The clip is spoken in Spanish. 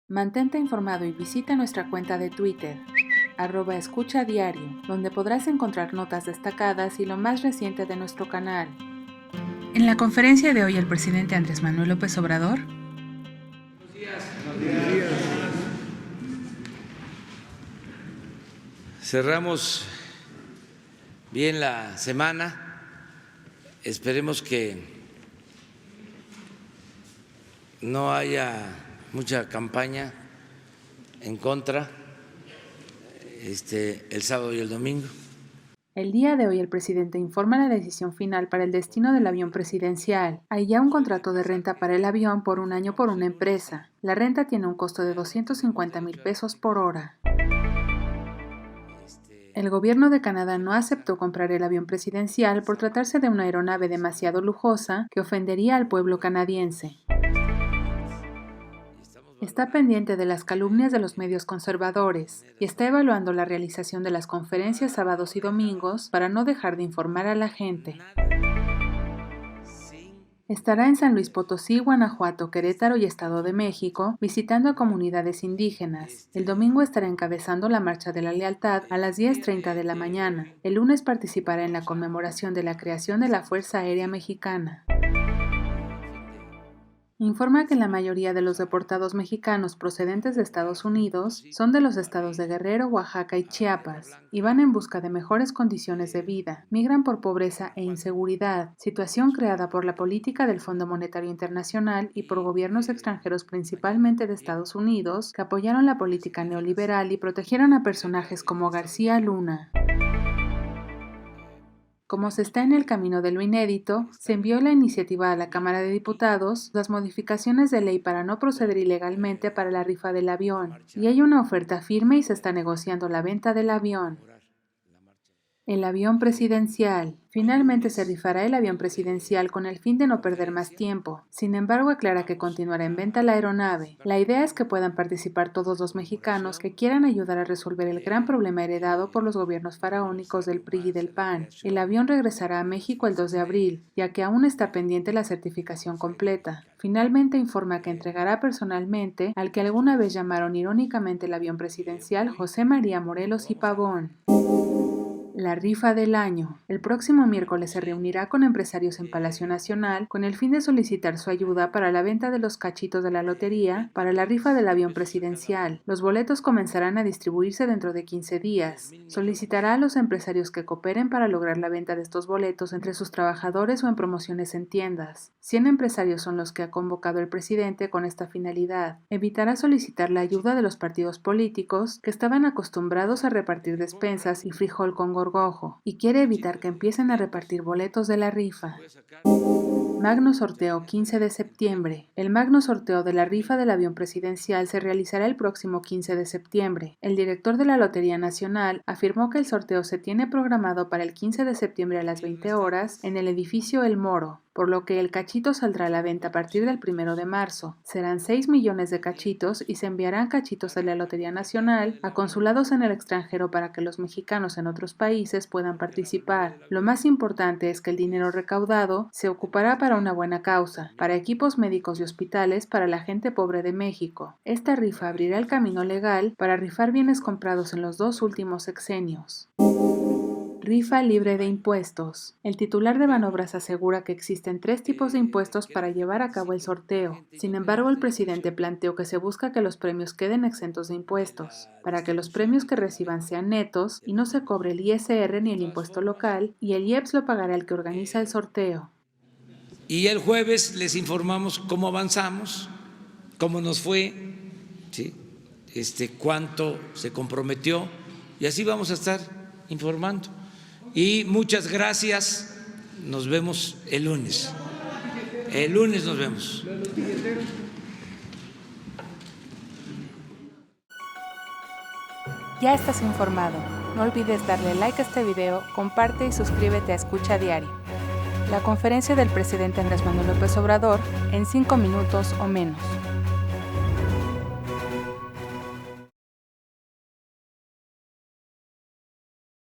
Mantente informado y visita nuestra cuenta de Twitter, @escuchadiario, donde podrás encontrar notas destacadas y lo más reciente de nuestro canal. En la conferencia de hoy, el presidente Andrés Manuel López Obrador. Buenos días. Cerramos bien la semana. Esperemos que no haya mucha campaña en contra el sábado y el domingo. El día de hoy el presidente informa la decisión final para el destino del avión presidencial. Hay ya un contrato de renta para el avión por un año por una empresa. La renta tiene un costo de 250,000 pesos por hora. El gobierno de Canadá no aceptó comprar el avión presidencial por tratarse de una aeronave demasiado lujosa que ofendería al pueblo canadiense. Está pendiente de las calumnias de los medios conservadores y está evaluando la realización de las conferencias sábados y domingos para no dejar de informar a la gente. Estará en San Luis Potosí, Guanajuato, Querétaro y Estado de México, visitando a comunidades indígenas. El domingo estará encabezando la Marcha de la Lealtad a las 10:30 de la mañana. El lunes participará en la conmemoración de la creación de la Fuerza Aérea Mexicana. Informa que la mayoría de los deportados mexicanos procedentes de Estados Unidos son de los estados de Guerrero, Oaxaca y Chiapas, y van en busca de mejores condiciones de vida. Migran por pobreza e inseguridad, situación creada por la política del Fondo Monetario Internacional y por gobiernos extranjeros principalmente de Estados Unidos, que apoyaron la política neoliberal y protegieron a personajes como García Luna. Como se está en el camino de lo inédito, se envió la iniciativa a la Cámara de Diputados, las modificaciones de ley para no proceder ilegalmente para la rifa del avión, y hay una oferta firme y se está negociando la venta del avión. El avión presidencial. Finalmente se rifará el avión presidencial con el fin de no perder más tiempo. Sin embargo, aclara que continuará en venta la aeronave. La idea es que puedan participar todos los mexicanos que quieran ayudar a resolver el gran problema heredado por los gobiernos faraónicos del PRI y del PAN. El avión regresará a México el 2 de abril, ya que aún está pendiente la certificación completa. Finalmente informa que entregará personalmente al que alguna vez llamaron irónicamente el avión presidencial José María Morelos y Pavón. La rifa del año. El próximo miércoles se reunirá con empresarios en Palacio Nacional con el fin de solicitar su ayuda para la venta de los cachitos de la lotería para la rifa del avión presidencial. Los boletos comenzarán a distribuirse dentro de 15 días. Solicitará a los empresarios que cooperen para lograr la venta de estos boletos entre sus trabajadores o en promociones en tiendas. 100 empresarios son los que ha convocado el presidente con esta finalidad. Evitará solicitar la ayuda de los partidos políticos que estaban acostumbrados a repartir despensas y frijol con gorgojo y quiere evitar que empiecen a repartir boletos de la rifa. Magno sorteo 15 de septiembre. El magno sorteo de la rifa del avión presidencial se realizará el próximo 15 de septiembre. El director de la Lotería Nacional afirmó que el sorteo se tiene programado para el 15 de septiembre a las 20 horas en el edificio El Moro, por lo que el cachito saldrá a la venta a partir del 1 de marzo. Serán 6 millones de cachitos y se enviarán cachitos de la Lotería Nacional a consulados en el extranjero para que los mexicanos en otros países puedan participar. Lo más importante es que el dinero recaudado se ocupará para una buena causa, para equipos médicos y hospitales para la gente pobre de México. Esta rifa abrirá el camino legal para rifar bienes comprados en los 2 últimos sexenios. Rifa libre de impuestos. El titular de Banobras asegura que existen 3 tipos de impuestos para llevar a cabo el sorteo. Sin embargo, el presidente planteó que se busca que los premios queden exentos de impuestos, para que los premios que reciban sean netos y no se cobre el ISR ni el impuesto local, y el IEPS lo pagará el que organiza el sorteo. Y el jueves les informamos cómo avanzamos, cómo nos fue, ¿sí? Cuánto se comprometió, y así vamos a estar informando. Y muchas gracias, nos vemos el lunes. El lunes nos vemos. Ya estás informado. No olvides darle like a este video, comparte y suscríbete a Escucha Diario. La conferencia del presidente Andrés Manuel López Obrador en 5 minutos o menos.